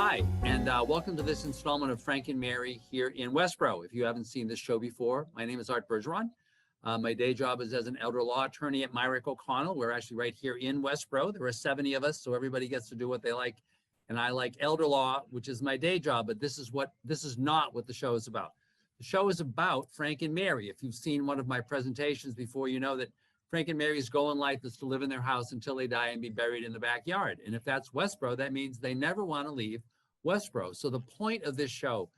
Hi, and welcome to this installment of Frank and Mary here in Westborough. If you haven't seen this show before, my name is Art Bergeron. My day job is as an elder law attorney at Myrick O'Connell. We're actually right here in Westborough. There are 70 of us, so everybody gets to do what they like. And I like elder law, which is my day job, but this is not what the show is about. The show is about Frank and Mary. If you've seen one of my presentations before, you know that Frank and Mary's goal in life is to live in their house until they die and be buried in the backyard. And if that's Westborough, that means they never want to leave Westborough. So the point of this show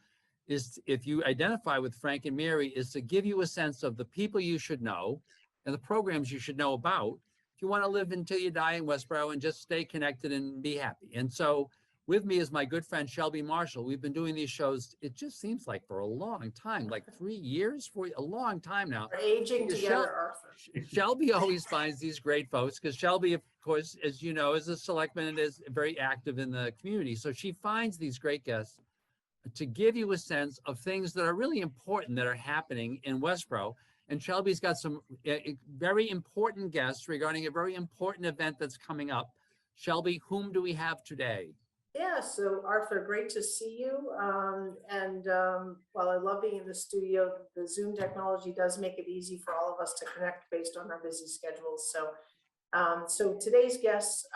is, if you identify with Frank and Mary, is to give you a sense of the people you should know and the programs you should know about if you want to live until you die in Westborough and just stay connected and be happy. And so with me is my good friend, Shelby Marshall. We've been doing these shows, it just seems like for a long time, like 3 years, for a long time now. We're aging together, Arthur. Shelby always finds these great folks because Shelby, of course, as you know, is a selectman and is very active in the community. So she finds these great guests to give you a sense of things that are really important that are happening in Westborough. And Shelby's got some very important guests regarding a very important event that's coming up. Shelby, whom do we have today? Yeah, so Arthur, great to see you. While I love being in the studio, the Zoom technology does make it easy for all of us to connect based on our busy schedules. So today's guests,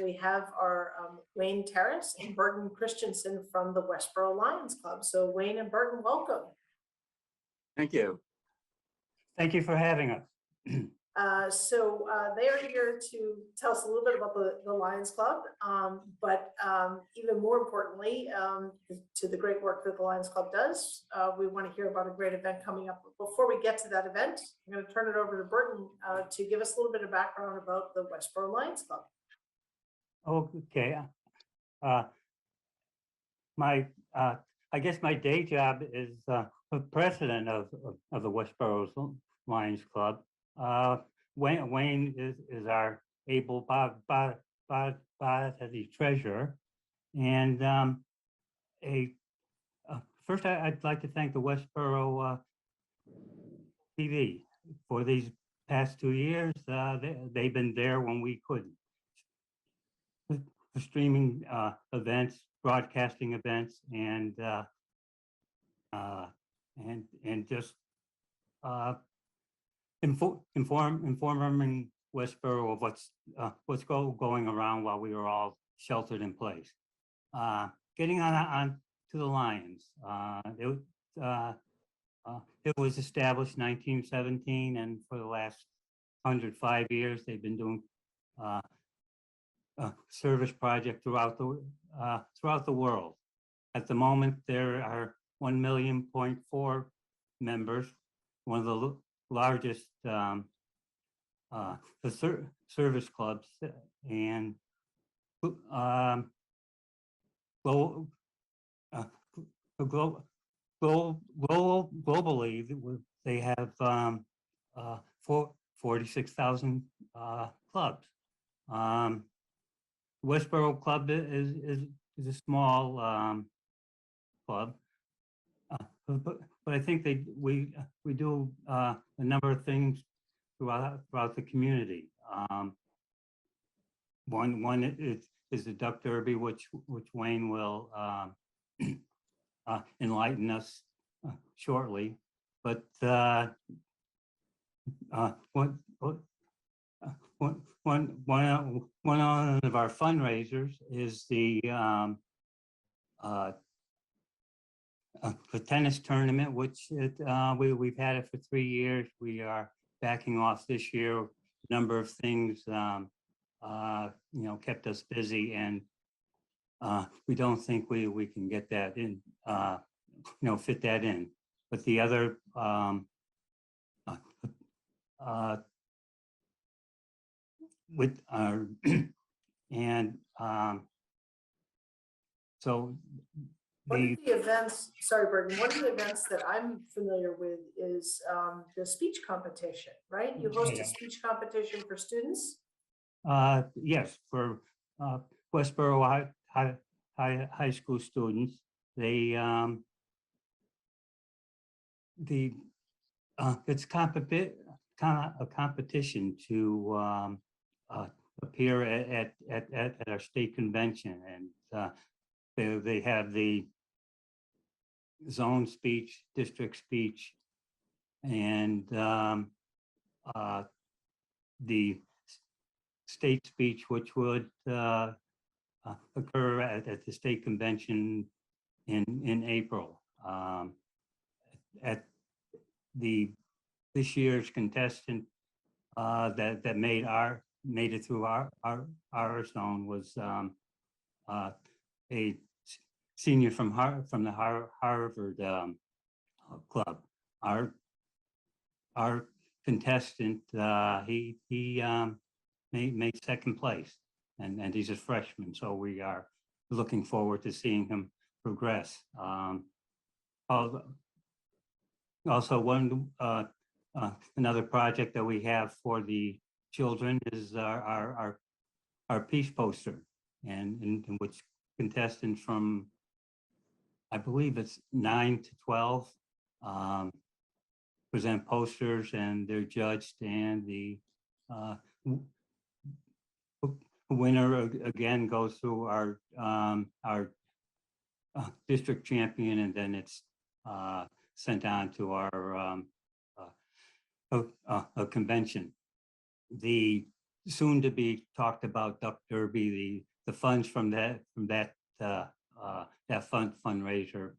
we have our Wayne Teras and Burton Christiansen from the Westborough Lions Club. So Wayne and Burton, welcome. Thank you. Thank you for having us. They are here to tell us a little bit about the Lions Club, but even more importantly, to the great work that the Lions Club does. We want to hear about a great event coming up. But before we get to that event, I'm going to turn it over to Burton to give us a little bit of background about the Westborough Lions Club. Okay. I guess my day job is president of the Westborough Lions Club. Wayne is our able-bodied treasurer, and first I'd like to thank the Westborough TV for these past 2 years. They've been there when we couldn't. Streaming events, broadcasting events, and just informing Westborough of what's going around while we were all sheltered in place. Getting on to the Lions, it was established 1917, and for the last 105 years, they've been doing service project throughout the world. At the moment, there are 1.4 million members, one of the largest service clubs, and globally they have 46,000 clubs. Westborough Club is a small club, but I think we do a number of things throughout the community. One is the Duck Derby, which Wayne will enlighten us shortly. But one of our fundraisers is the tennis tournament, which we've had it for 3 years. We are backing off this year. A number of things kept us busy, and we don't think we can get that in, fit that in. But the other with our and so one of the events, sorry, Burton, one of the events that I'm familiar with is the speech competition, right? You host a speech competition for students? Yes, for Westborough high school students. It's kind of a competition to appear at our state convention, and they have the zone speech, district speech, and the state speech, which would occur at the state convention in April. At this year's contestant that made it through our zone was a senior from the Harvard club. Our contestant, he made second place, and he's a freshman, so we are looking forward to seeing him progress. Also, another project that we have for the children is our peace poster, and in which contestants from, I believe it's 9 to 12, present posters, and they're judged, and the winner again goes through our district champion, and then it's sent on to our a convention. The soon to be talked about Duck Derby, the funds from that fundraiser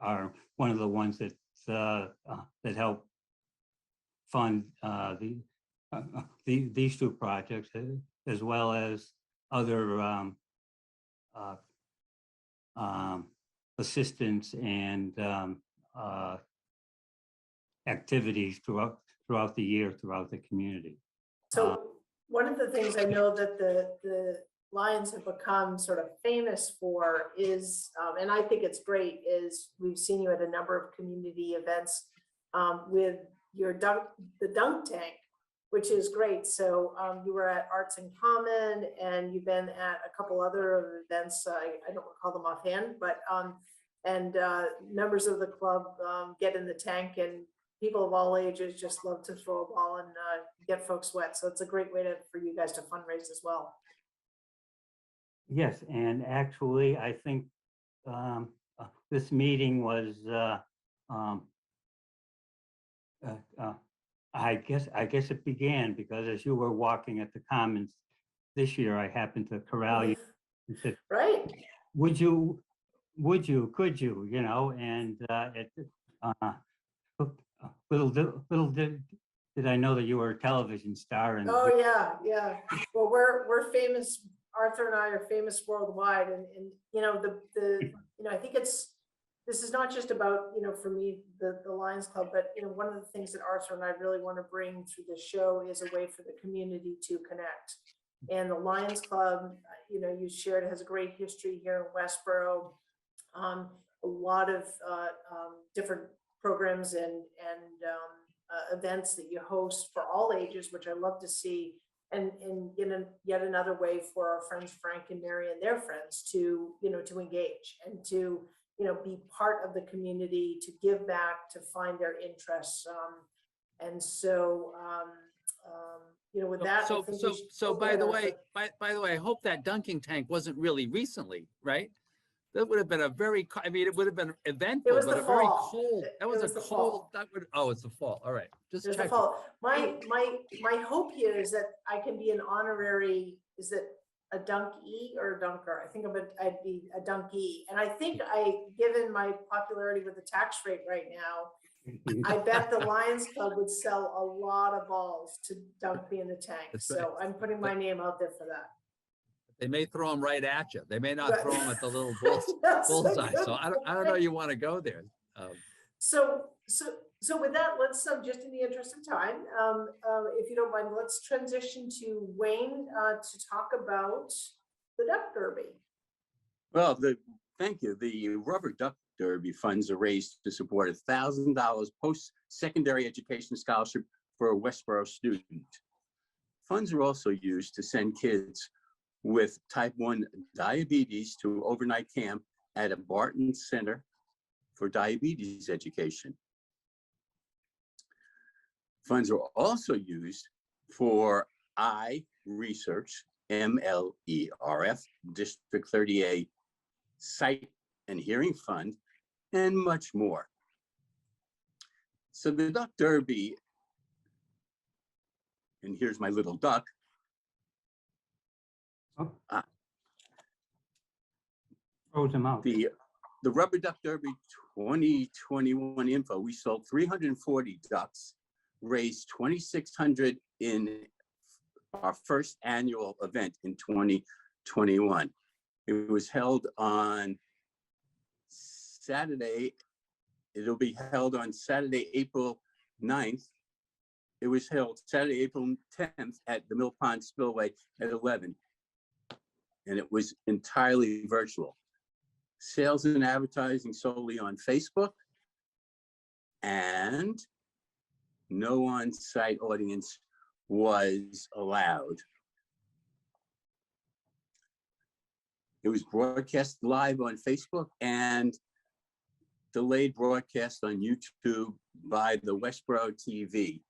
are one of the ones that help fund these two projects, as well as other assistance and activities throughout the year, throughout the community. So one of the things I know that the Lions have become sort of famous for is, and I think it's great, is we've seen you at a number of community events with your the dunk tank, which is great. So you were at Arts in Common, and you've been at a couple other events. I don't recall them offhand, but members of the club get in the tank, and people of all ages just love to throw a ball and get folks wet. So it's a great way for you guys to fundraise as well. Yes, and actually, I think this meeting was, I guess it began because as you were walking at the Commons this year, I happened to corral you and said, Right. could you, you know, and little did I know that you were a television star. And Oh yeah. Well, we're famous. Arthur and I are famous worldwide, and you know I think this is not just about, for me, the Lions Club, but one of the things that Arthur and I really want to bring through the show is a way for the community to connect. And the Lions Club, you shared, has a great history here in Westborough. A lot of different programs and events that you host for all ages, which I love to see. And yet another way for our friends Frank and Mary and their friends to to engage and to be part of the community, to give back, to find their interests. And so with that, by the way, I hope that dunking tank wasn't really recently, right? That would have been it would have been eventful, but a very cold. That was a cold. It's the fall. All right, just check. My hope here is that I can be an honorary. Is it a dunkee or a dunker? I think I'd be a dunkee, and I think given my popularity with the tax rate right now, I bet the Lions Club would sell a lot of balls to dunk me in the tank. That's so right. I'm putting my name out there for that. They may throw them right at you. They may not throw them at the little bullseye. So I don't know. You want to go there? So with that, let's just in the interest of time, if you don't mind, let's transition to Wayne to talk about the Duck Derby. Well, thank you. The Rubber Duck Derby funds are raised to support a $1,000 post-secondary education scholarship for a Westborough student. Funds are also used to send kids with type 1 diabetes to overnight camp at a Burton Center for Diabetes Education. Funds are also used for eye research, MLERF, District 38 Sight and Hearing Fund, and much more. So the Duck Derby, and here's my little duck. Oh. Throws them out. The Rubber Duck Derby 2021 info, we sold 340 ducks, raised 2,600 in our first annual event in 2021. It was held on Saturday. It'll be held on Saturday, April 9th. It was held Saturday, April 10th at the Mill Pond Spillway at 11. And it was entirely virtual. Sales and advertising solely on Facebook, and no on-site audience was allowed. It was broadcast live on Facebook and delayed broadcast on YouTube by the Westborough TV.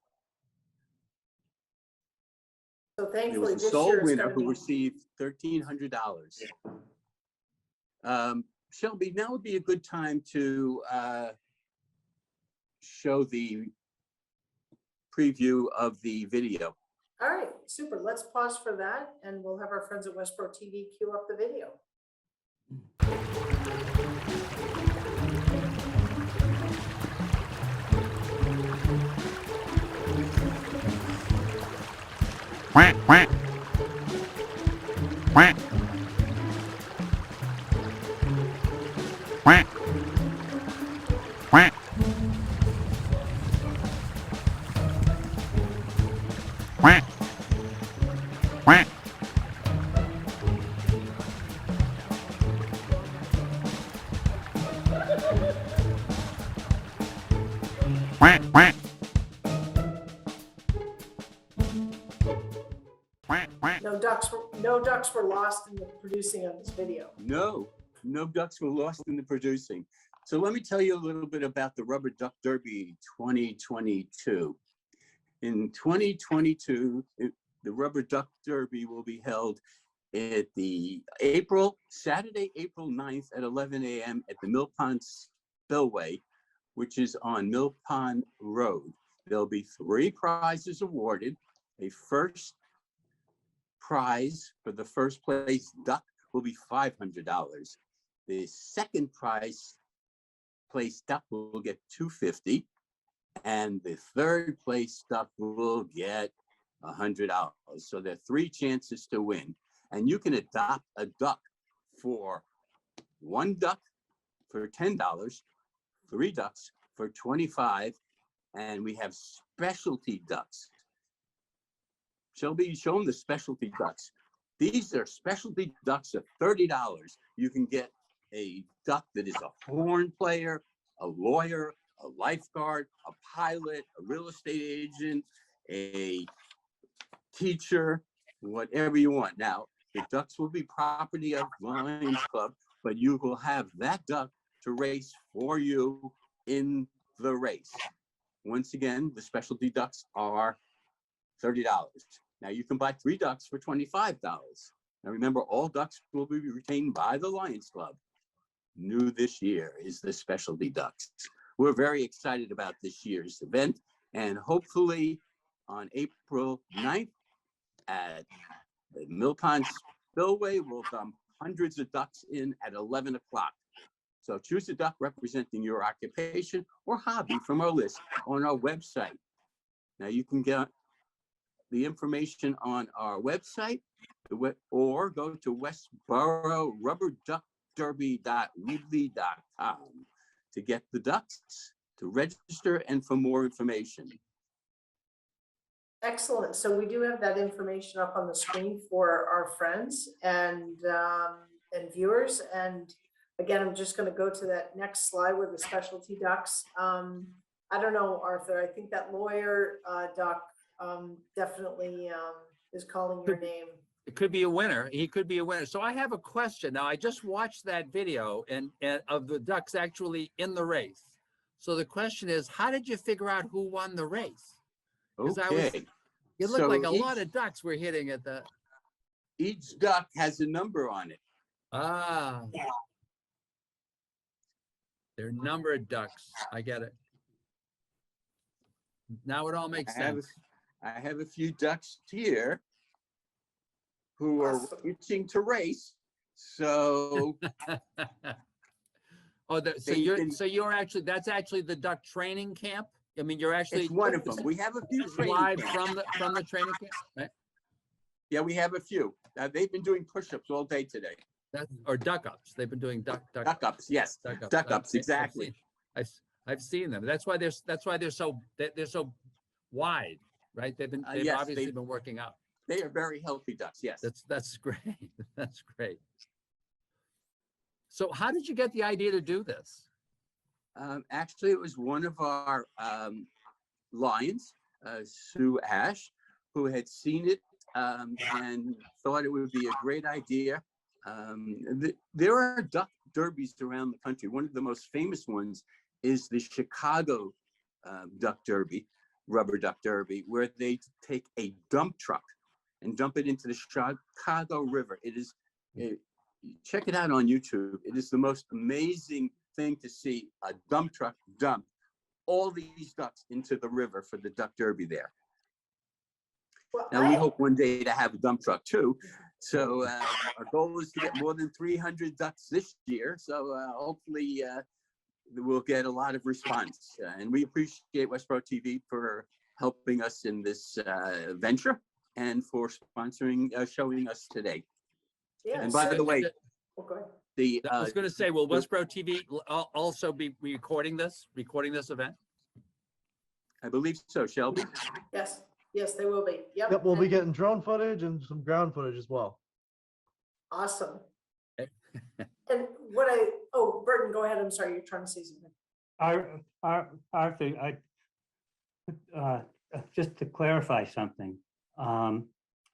So It thankfully was the this sole year it's winner gonna who be, received $1,300. Shelby, now would be a good time to show the preview of the video. all right, super. Let's pause for that and we'll have our friends at Westborough TV queue up the video. Quack, quack. Quack. Quack. Quack. Quack. Quack. Quack, quack. Quack, quack. No ducks were lost in the producing of this video. No ducks were lost in the producing. So let me tell you a little bit about the Rubber Duck Derby 2022. In 2022, the Rubber Duck Derby will be held at the Saturday, April 9th at 11 a.m. at the Mill Pond Spillway, which is on Mill Pond Road. There'll be 3 prizes awarded. A first prize for the first place duck will be $500. The second prize place duck will get $250, and the third place duck will get $100. So there are 3 chances to win, and you can adopt a duck for 1 duck for $10, 3 ducks for $25, and we have specialty ducks. Shelby, show them the specialty ducks. These are specialty ducks at $30. You can get a duck that is a horn player, a lawyer, a lifeguard, a pilot, a real estate agent, a teacher, whatever you want. Now, the ducks will be property of Lions Club, but you will have that duck to race for you in the race. Once again, the specialty ducks are $30. Now you can buy 3 ducks for $25. Now remember, all ducks will be retained by the Lions Club. New this year is the specialty ducks. We're very excited about this year's event, and hopefully on April 9th at the Mill Pond Spillway, we'll dump hundreds of ducks in at 11 o'clock. So choose a duck representing your occupation or hobby from our list on our website. Now you can get the information on our website, or go to westboroughRubberDuckDerby.weebly.com to get the ducks, to register, and for more information. Excellent. So we do have that information up on the screen for our friends and viewers. And again, I'm just going to go to that next slide with the specialty ducks. I don't know, Arthur, I think that lawyer duck definitely is calling your name. It could be a winner. He could be a winner. So I have a question. Now, I just watched that video and of the ducks actually in the race. So the question is, how did you figure out who won the race? Okay. It looked So like a lot of ducks were hitting at the. Each duck has a number on it. Ah. There are a number of ducks. I get it. Now it all makes I have, sense. I have a few ducks here who are Awesome. itching to race. So Oh, so They've you're, been- so you're actually, that's actually the duck training camp? I mean, you're actually. it's one of them. We have a few This is training live camps. from the training camp, right? Yeah, we have a few. They've been doing push-ups all day today. Or duck ups. They've been doing duck Duck-ups, yes. duck ups. Duck-ups, I've exactly. seen- I've seen them. That's why they're so wide, right? They've Yes, obviously they- been working out. They are very healthy ducks, yes. That's great. That's great. So how did you get the idea to do this? Actually, it was one of our Lions, Sue Ash, who had seen it and thought it would be a great idea. There are duck derbies around the country. One of the most famous ones is the Chicago Duck Derby, Rubber Duck Derby, where they take a dump truck and dump it into the Chicago River. Check it out on YouTube. It is the most amazing thing to see a dump truck dump all these ducks into the river for the duck derby there. Well, Now, we hope one day to have a dump truck too. So our goal is to get more than 300 ducks this year. So hopefully we'll get a lot of response. And we appreciate Westborough TV for helping us in this venture and for sponsoring, showing us today. Yeah, And by so- the way, Oh, go ahead. I was going to say, will Westborough TV also be recording this event? I believe so, Shelby. Yes, yes, they will be. Yep. Yep, we'll be and- getting drone footage and some ground footage as well. Awesome. Okay. And Burton, go ahead. I'm sorry, you're trying to say something. Arthur, just to clarify something, on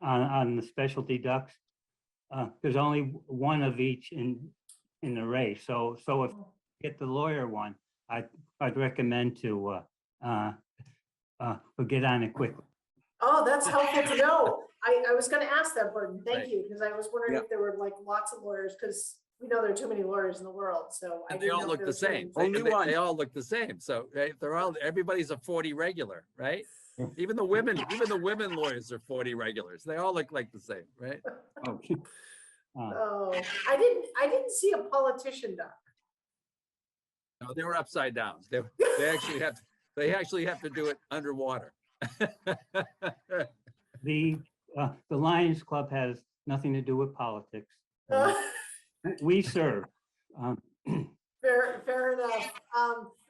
the specialty ducks, there's only one of each in the race. So if you get the lawyer one, I'd recommend to get on it quickly. Oh, that's helpful to know. I was gonna ask that, Burton. Thank Right. you, because I was wondering Yep. if there were like lots of lawyers, because we know there are too many lawyers in the world, so. I And they didn't all know if look there the was same. any- Only They one. all look the same. So right, everybody's a 40 regular, right? Even the women lawyers are 40 regulars. They all look like the same, right? Oh, I didn't see a politician duck. No, they were upside down. They actually have to do it underwater. The Lions Club has nothing to do with politics. We serve. Fair enough.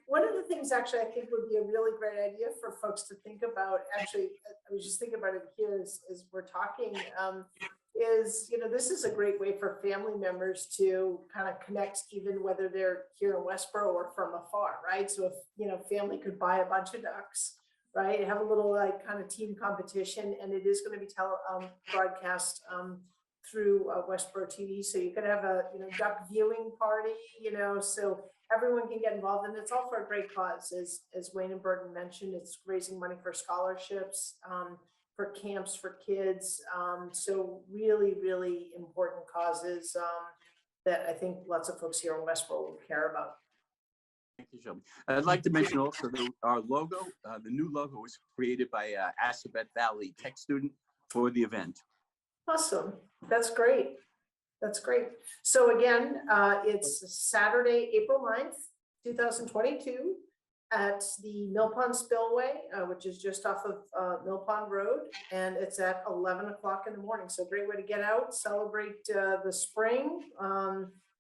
One of the things actually I think would be a really great idea for folks to think about, actually, I was just thinking about it here as we're talking, is, this is a great way for family members to kind of connect, even whether they're here in Westborough or from afar, right? So if, family could buy a bunch of ducks, right? Have a little like kind of team competition, and it is going to be broadcast through Westborough TV. So you could have a duck viewing party, so everyone can get involved, and it's all for a great cause. As Wayne and Burton mentioned, it's raising money for scholarships, for camps for kids. So really, really important causes that I think lots of folks here in Westborough will care about. Thank you, Shelby. I'd like to mention also that our logo, the new logo was created by Assabet Valley Tech student for the event. Awesome. That's great. That's great. So again, it's Saturday, April 9th, 2022 at the Mill Pond Spillway, which is just off of Mill Pond Road, and it's at 11 o'clock in the morning. So great way to get out, celebrate the spring.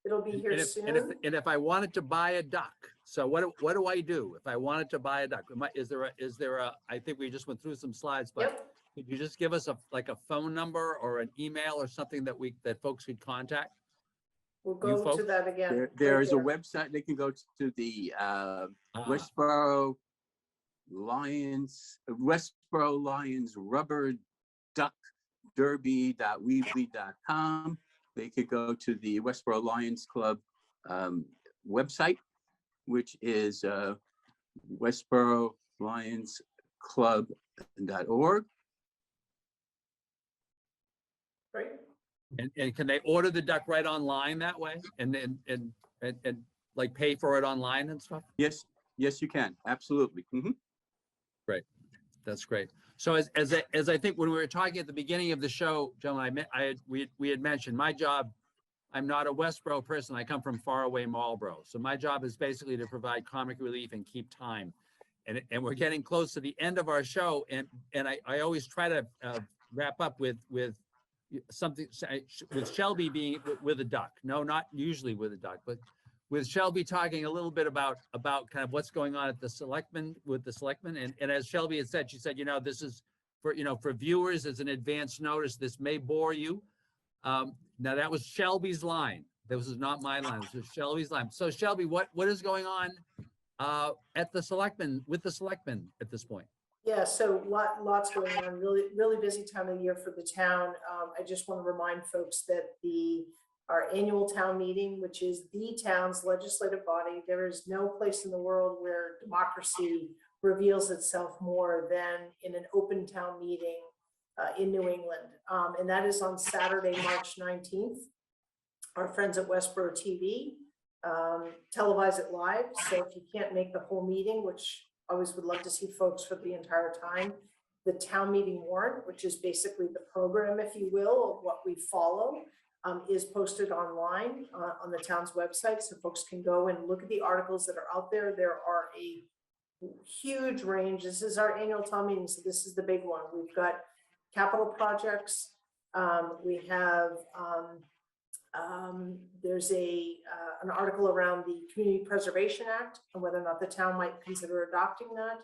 It'll be here soon. And if I wanted to buy a duck, so what do I do if I wanted to buy a duck? Is there a, I think we just went through some slides, but Yep. could you just give us a phone number or an email or something that folks could contact? We'll You go to folks? that again. There right is a there. website they can go to, the Ah, Westborough Lions Rubber Duck Derby.weebly.com. They could go to the Westborough Lions Club website, which is Westborough Lions Club.org. Right. And can they order the duck right online that way? And like pay for it online and stuff? Yes, yes, you can. Absolutely. Mhm. That's great. So as I think when we were talking at the beginning of the show, gentlemen, we had mentioned my job. I'm not a Westborough person. I come from far away Marlborough. So my job is basically to provide comic relief and keep time. And we're getting close to the end of our show. And I always try to wrap up with something with Shelby being with a duck. No, not usually with a duck, but with Shelby talking a little bit about kind of what's going on at the selectmen with the selectmen. And as Shelby had said, she said, this is for viewers as an advance notice, this may bore you. Now that was Shelby's line. This was not my line. This was Shelby's line. So Shelby, what is going on at the selectmen with the selectmen at this point? Yeah, so lots going on, really busy time of year for the town. I just want to remind folks that our annual town meeting, which is the town's legislative body, there is no place in the world where democracy reveals itself more than in an open town meeting in New England. And that is on Saturday, March 19th. Our friends at Westborough TV televise it live. So if you can't make the whole meeting, which I always would love to see folks for the entire time, the town meeting warrant, which is basically the program, if you will, of what we follow, is posted online on the town's website. So folks can go and look at the articles that are out there. There are a huge range. This is our annual town meeting, so this is the big one. We've got capital projects. We have, there's an article around the Community Preservation Act and whether or not the town might consider adopting that.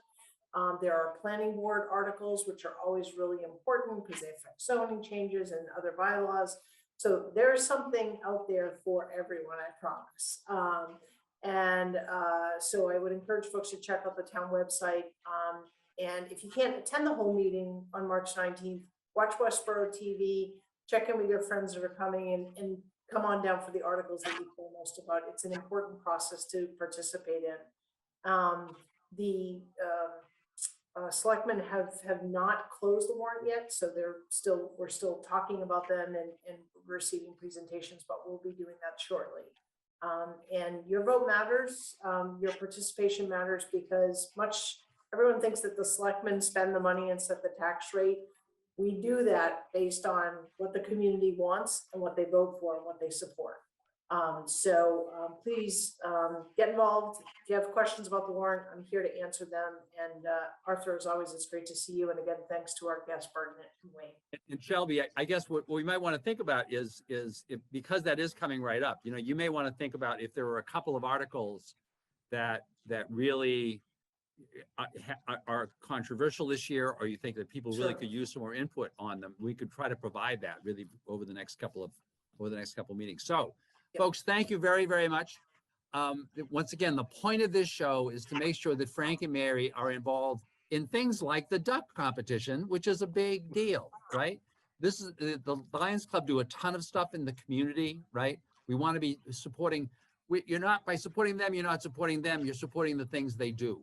There are planning board articles, which are always really important because they affect zoning changes and other bylaws. So there's something out there for everyone, I promise. So I would encourage folks to check out the town website. And if you can't attend the whole meeting on March 19th, watch Westborough TV, check in with your friends that are coming and come on down for the articles that you care most about. It's an important process to participate in. The selectmen have not closed the warrant yet, so we're still talking about them and receiving presentations, but we'll be doing that shortly. And your vote matters, your participation matters, because everyone thinks that the selectmen spend the money and set the tax rate. We do that based on what the community wants and what they vote for and what they support. Please get involved. If you have questions about the warrant, I'm here to answer them. And Arthur, as always, it's great to see you. And again, thanks to our guests, Burton and Wayne. And Shelby, I guess what we might want to think about is because that is coming right up, you may want to think about if there were a couple of articles that really are controversial this year, or you think that people really could use some more input on them. We could try to provide that really over the next couple of meetings. So folks, thank you very, very much. Once again, the point of this show is to make sure that Frank and Mary are involved in things like the duck competition, which is a big deal, right? This is the Lions Club do a ton of stuff in the community, right? We want to be supporting. By supporting them, you're not supporting them. You're supporting the things they do,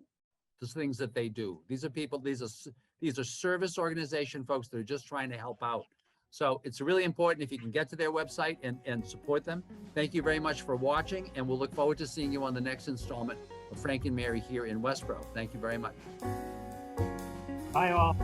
the things that they do. These are people. These are service organization folks that are just trying to help out. So it's really important if you can get to their website and support them. Thank you very much for watching, and we'll look forward to seeing you on the next installment of Frank and Mary here in Westborough. Thank you very much. Bye all.